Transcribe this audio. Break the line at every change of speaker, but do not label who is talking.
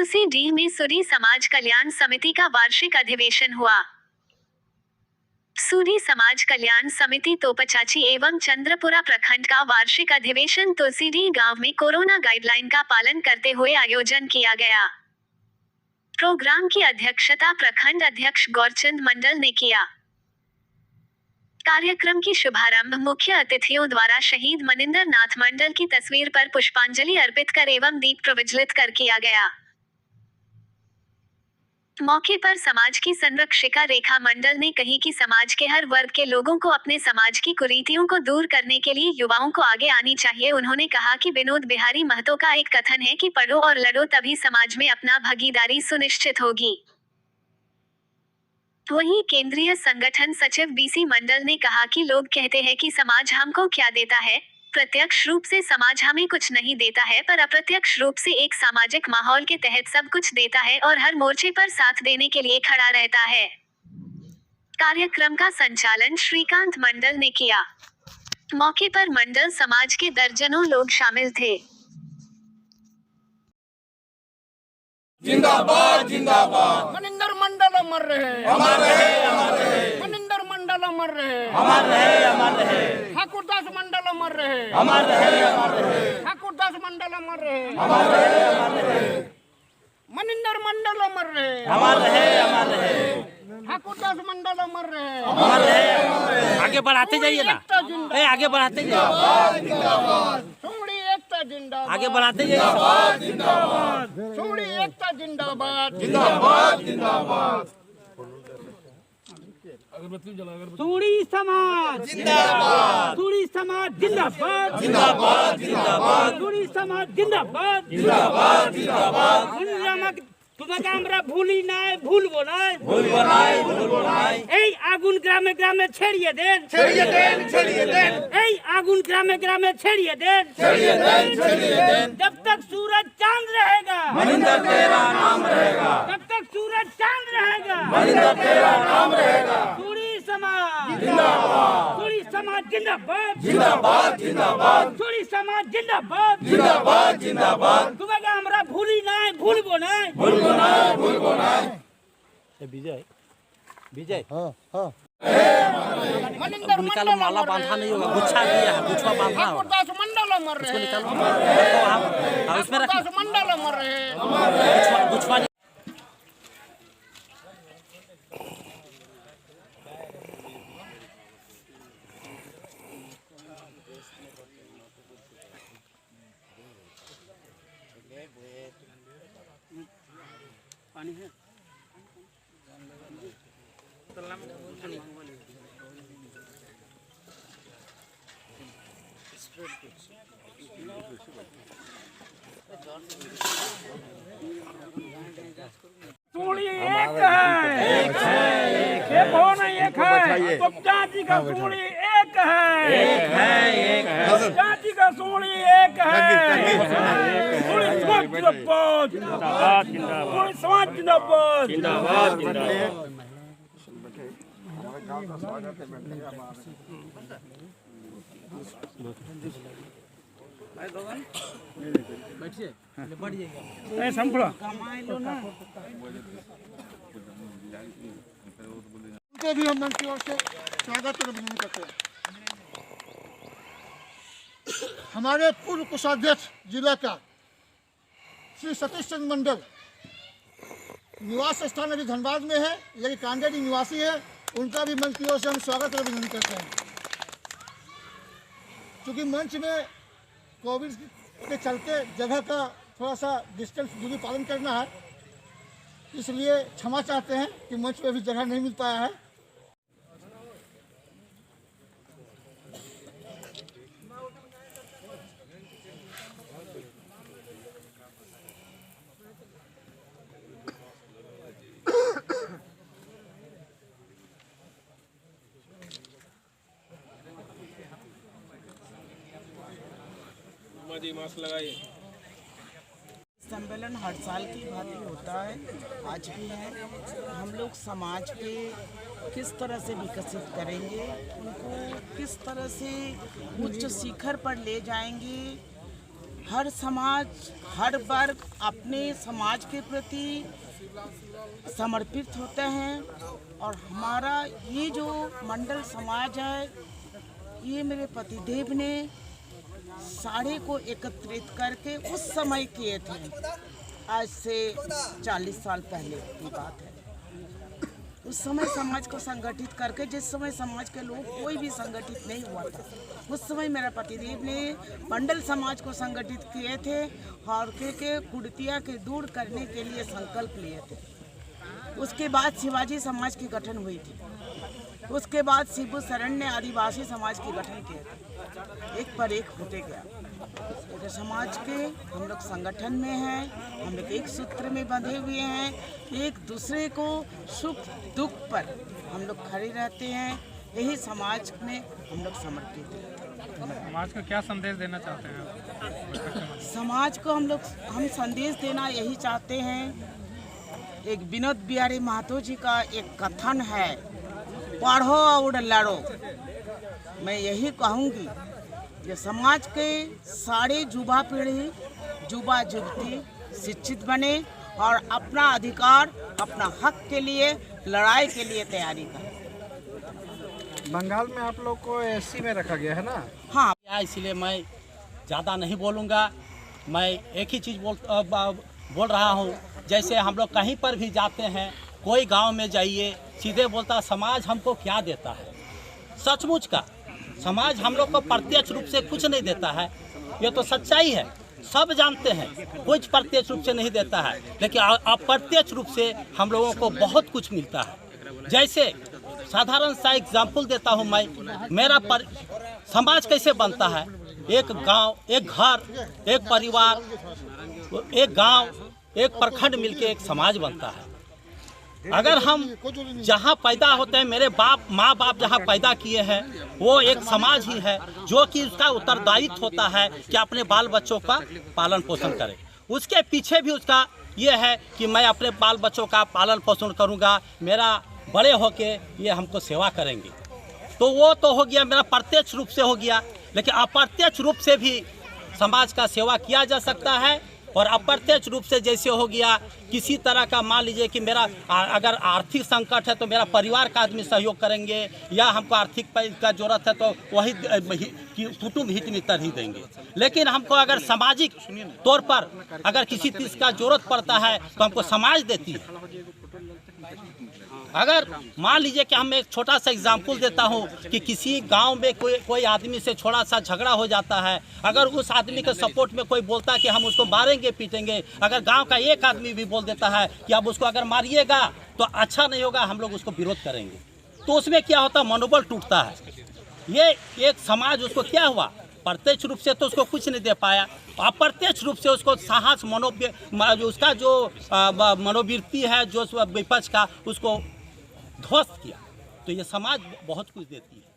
तुलसीडीह में सूरी समाज कल्याण समिति का वार्षिक अधिवेशन हुआ। सूरी समाज कल्याण समिति तोपचाची एवं चंद्रपुरा प्रखंड का वार्षिक अधिवेशन तुलसीडीह गांव में कोरोना गाइडलाइन का पालन करते हुए आयोजन किया गया। प्रोग्राम की अध्यक्षता प्रखंड अध्यक्ष गौरचंद मंडल ने किया। कार्यक्रम की शुभारंभ मुख्य अतिथियों द्वारा शहीद मनिंदर नाथ मंडल की तस्वीर पर पुष्पांजलि अर्पित कर एवं दीप प्रज्वलित कर किया गया। मौके पर समाज की संरक्षिका रेखा मंडल ने कही कि समाज के हर वर्ग के लोगों को अपने समाज की कुरीतियों को दूर करने के लिए युवाओं को आगे आनी चाहिए। उन्होंने कहा कि विनोद बिहारी महतो का एक कथन है कि पढ़ो और लड़ो, तभी समाज में अपना भागीदारी सुनिश्चित होगी। वहीं केंद्रीय संगठन सचिव बीसी मंडल ने कहा कि लोग कहते हैं कि समाज हमको क्या देता है। प्रत्यक्ष रूप से समाज हमें कुछ नहीं देता है, पर अप्रत्यक्ष रूप से एक सामाजिक माहौल के तहत सब कुछ देता है और हर मोर्चे पर साथ देने के लिए खड़ा रहता है। कार्यक्रम का संचालन श्रीकांत मंडल ने किया। मौके पर मंडल समाज के दर्जनों लोग शामिल थे।
जिंदाबाद जिंदाबाद।
मनिंदर मंडल अमर रहे,
अमर रहे, अमर रहे।
मनिंदर मंडल अमर रहे,
अमर रहे, अमर रहे।
ठाकुरदास मंडल अमर रहे,
अमर रहे, अमर रहे।
ठाकुरदास मंडल अमर रहे,
अमर रहे, अमर रहे।
मनिंदर मंडल अमर रहे,
अमर रहे, अमर रहे।
ठाकुरदास मंडल अमर रहे,
अमर रहे, अमर रहे।
आगे बढ़ाते जाइए ना, आगे बढ़ाते जाइए,
जिंदाबाद। सोड़ी एकता जिंदाबाद,
आगे बढ़ाते जाइए।
जिंदाबाद जिंदाबाद।
सोड़ी एकता जिंदाबाद,
जिंदाबाद जिंदाबाद।
सूरी समाज
जिंदाबाद।
सूरी समाज जिंदाबाद
जिंदाबाद जिंदाबाद।
सूरी समाज जिंदाबाद
जिंदाबाद जिंदाबाद।
তোমাকে আমরা ভুলি নাই, ভুলবো নাই,
ভুলবো নাই, ভুলবো নাই।
এই আগুন গ্রামে গ্রামে ছড়িয়ে দেন,
ছড়িয়ে দেন, ছড়িয়ে দেন।
এই আগুন গ্রামে গ্রামে ছড়িয়ে দেন,
ছড়িয়ে দেন, ছড়িয়ে देन।
जब तक सूरज चांद रहेगा
मनिंदर तेरा नाम रहेगा।
जब तक सूरज चांद रहेगा
मनिंदर तेरा नाम रहेगा।
सूरी समाज
जिंदाबाद।
सूरी समाज जिंदाबाद
जिंदाबाद जिंदाबाद।
सूरी समाज जिंदाबाद
जिंदाबाद जिंदाबाद।
তোমাকে আমরা ভুলি নাই, ভুলবো নাই,
भूलबो নাই, भूलबो নাই।
विजय विजय
मनिंदर
निकालो,
मंडल
माला
अमर
बांधा
रहे,
नहीं होगा, गुच्छा दिया है, गुच्छा बांधना होगा।
ठाकुरदास मंडल अमर रहे,
उसमें रखो,
ठाकुरदास मंडल अमर रहे।
गुच्छा पानी है। सूली एक है, ये कौन है? एक है तो जाति का सूली एक है, जाति का सूली एक है। सूली समाज जिंदाबाद, सूली समाज जिंदाबाद,
उनको भी हम मन की ओर से स्वागत और अभिनंदन करते हैं। हमारे पूर्व कोषाध्यक्ष जिला का श्री सतीश चंद्र मंडल निवास स्थान अभी धनबाद में है, लेकिन कांडेडी निवासी है। उनका भी मन की ओर से हम स्वागत और अभिनंदन करते हैं। क्योंकि मंच में कोविड के चलते जगह का थोड़ा सा डिस्टेंस दूरी पालन करना है, इसलिए क्षमा चाहते हैं कि मंच पे भी जगह नहीं मिल पाया है।
मास्क लगाइए।
सम्मेलन हर साल की भांति होता है, आज भी है। हम लोग समाज के किस तरह से विकसित करेंगे, उनको किस तरह से उच्च शिखर पर ले जाएंगे, हर समाज, हर वर्ग अपने समाज के प्रति समर्पित होते हैं। और हमारा ये जो मंडल समाज है, ये मेरे पतिदेव ने सारे को एकत्रित करके उस समय किए थे। आज से 40 साल पहले की बात है। उस समय समाज को संगठित करके, जिस समय समाज के लोग कोई भी संगठित नहीं हुआ था, उस समय मेरा पतिदेव ने मंडल समाज को संगठित किए थे और के कुड़तिया के दूर करने के लिए संकल्प लिए थे। उसके बाद शिवाजी समाज की गठन हुई थी। उसके बाद शिबू शरण ने आदिवासी समाज की गठन किए थे। एक पर एक होते गया। तो समाज के हम लोग संगठन में हैं, हम लोग एक सूत्र में बंधे हुए हैं, एक दूसरे को सुख दुख पर हम लोग खड़े रहते हैं। यही समाज में हम लोग समर्पित हैं।
समाज को क्या संदेश देना चाहते हैं?
समाज को हम संदेश देना यही चाहते हैं। एक विनोद बिहारी महतो जी का एक कथन है, पढ़ो और लड़ो। मैं यही कहूँगी कि समाज के सारे युवा पीढ़ी, युवा युवती शिक्षित बने और अपना अधिकार, अपना हक के लिए, लड़ाई के लिए तैयारी करें।
बंगाल में आप लोग को एससी में रखा गया है ना?
हाँ,
इसलिए मैं ज़्यादा नहीं बोलूँगा। मैं एक ही चीज़ बोल रहा हूँ। जैसे हम लोग कहीं पर भी जाते हैं, कोई गांव में जाइए, सीधे बोलता समाज हमको क्या देता है। सचमुच का समाज हम लोग को प्रत्यक्ष रूप से कुछ नहीं देता है, ये तो सच्चाई है, सब जानते हैं। कुछ प्रत्यक्ष रूप से नहीं देता है, लेकिन अप्रत्यक्ष रूप से हम लोगों को बहुत कुछ मिलता है। जैसे साधारण सा एग्जाम्पल देता हूँ मैं, मेरा समाज कैसे बनता है। एक गांव, एक घर, एक परिवार, एक गांव, एक प्रखंड मिलके एक समाज बनता है। अगर हम जहाँ पैदा होते हैं, मेरे माँ बाप जहाँ पैदा किए हैं, वो एक समाज ही है जो कि उसका उत्तरदायित्व होता है कि अपने बाल बच्चों का पालन पोषण करे। उसके पीछे भी उसका ये है कि मैं अपने बाल बच्चों का पालन पोषण करूँगा, मेरा बड़े होके ये हमको सेवा करेंगे। तो वो तो हो गया मेरा प्रत्यक्ष रूप से हो गया, लेकिन अप्रत्यक्ष रूप से भी समाज का सेवा किया जा सकता है। और अप्रत्यक्ष रूप से जैसे हो गया, किसी तरह का मान लीजिए कि मेरा अगर आर्थिक संकट है तो मेरा परिवार का आदमी सहयोग करेंगे, या हमको आर्थिक का जरूरत है तो वही कुटुंब हित मित्र ही देंगे। लेकिन हमको अगर सामाजिक तौर पर अगर किसी चीज़ का जरूरत पड़ता है तो हमको समाज देती है। अगर मान लीजिए कि हम एक छोटा सा एग्जाम्पल देता हूँ कि किसी गांव में कोई आदमी से थोड़ा सा झगड़ा हो जाता है, अगर उस आदमी के सपोर्ट में कोई बोलता है कि हम उसको मारेंगे पीटेंगे, अगर गांव का एक आदमी भी बोल देता है कि अब उसको अगर मारिएगा तो अच्छा नहीं होगा, हम लोग उसको विरोध करेंगे, तो उसमें क्या होता है, मनोबल टूटता है। ये एक समाज उसको क्या हुआ, प्रत्यक्ष रूप से तो उसको कुछ नहीं दे पाया, अप्रत्यक्ष रूप से उसको साहस उसका जो मनोवृत्ति है, जो विपक्ष का, उसको ध्वस्त किया। तो ये समाज बहुत कुछ देती है।